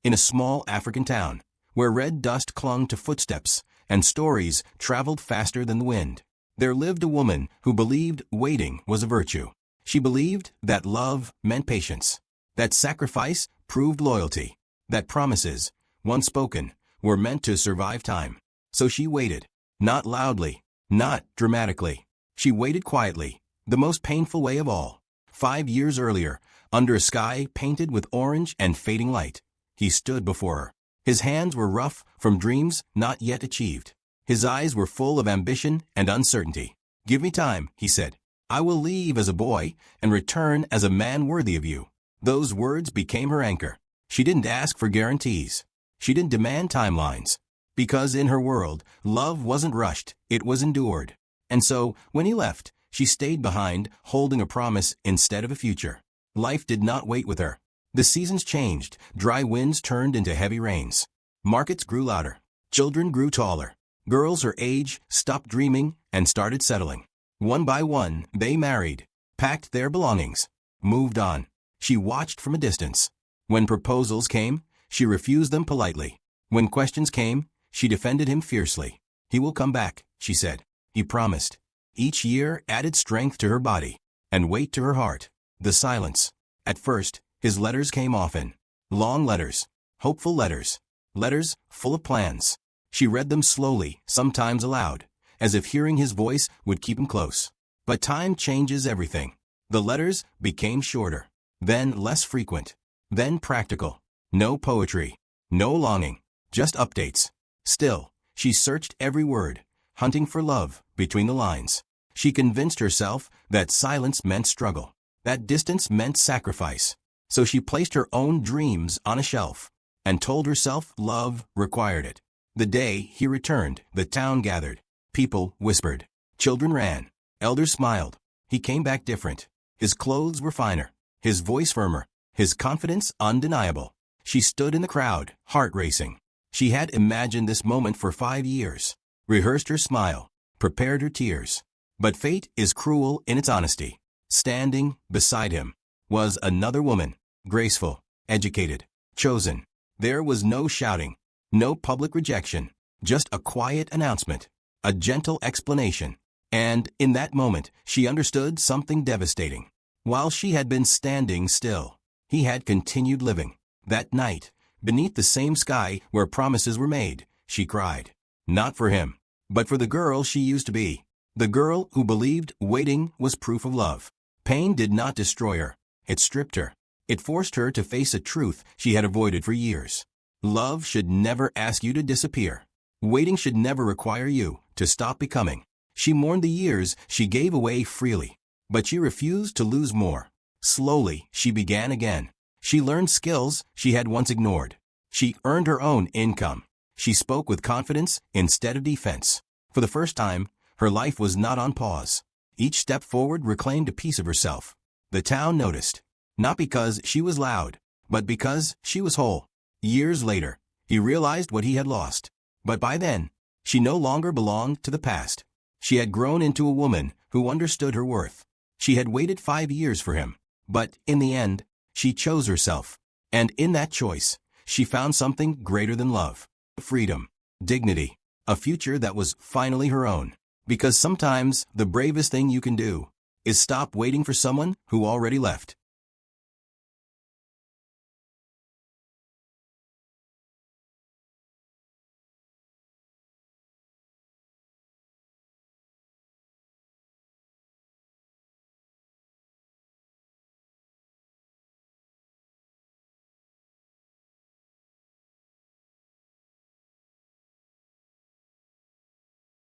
in a small African town, where red dust clung to footsteps and stories traveled faster than the wind. There lived a woman who believed waiting was a virtue. She believed that love meant patience, that sacrifice proved loyalty, that promises, once spoken, were meant to survive time. So she waited, not loudly, not dramatically. She waited quietly, the most painful way of all. 5 years earlier, under a sky painted with orange and fading light, he stood before her. His hands were rough from dreams not yet achieved. His eyes were full of ambition and uncertainty. "Give me time," he said. "I will leave as a boy and return as a man worthy of you." Those words became her anchor. She didn't ask for guarantees. She didn't demand timelines. Because in her world, love wasn't rushed, it was endured. And so, when he left, she stayed behind, holding a promise instead of a future. Life did not wait with her. The seasons changed, dry winds turned into heavy rains. Markets grew louder. Children grew taller. Girls her age stopped dreaming and started settling. One by one, they married, packed their belongings, moved on. She watched from a distance. When proposals came, she refused them politely. When questions came, she defended him fiercely. "He will come back," she said. He promised. Each year added strength to her body and weight to her heart. The silence. At first, his letters came often. Long letters, hopeful letters, letters full of plans. She read them slowly, sometimes aloud, as if hearing his voice would keep him close. But time changes everything. The letters became shorter, then less frequent, then practical. No poetry, no longing, just updates. Still, she searched every word, hunting for love between the lines. She convinced herself that silence meant struggle, that distance meant sacrifice. So she placed her own dreams on a shelf and told herself love required it. The day he returned, the town gathered. People whispered. Children ran. Elders smiled. He came back different. His clothes were finer, his voice firmer, his confidence undeniable. She stood in the crowd, heart racing. She had imagined this moment for 5 years, rehearsed her smile, prepared her tears. But fate is cruel in its honesty. Standing beside him was another woman, graceful, educated, chosen. There was no shouting, no public rejection, just a quiet announcement, a gentle explanation. And in that moment, she understood something devastating. While she had been standing still, he had continued living. That night, beneath the same sky where promises were made, she cried. Not for him, but for the girl she used to be. The girl who believed waiting was proof of love. Pain did not destroy her. It stripped her. It forced her to face a truth she had avoided for years. Love should never ask you to disappear. Waiting should never require you to stop becoming. She mourned the years she gave away freely, but she refused to lose more. Slowly, she began again. She learned skills she had once ignored. She earned her own income. She spoke with confidence instead of defense. For the first time, her life was not on pause. Each step forward reclaimed a piece of herself. The town noticed, not because she was loud, but because she was whole. Years later, he realized what he had lost. But by then, she no longer belonged to the past. She had grown into a woman who understood her worth. She had waited 5 years for him, but in the end, she chose herself. And in that choice, she found something greater than love. Freedom, dignity, a future that was finally her own. Because sometimes the bravest thing you can do is stop waiting for someone who already left.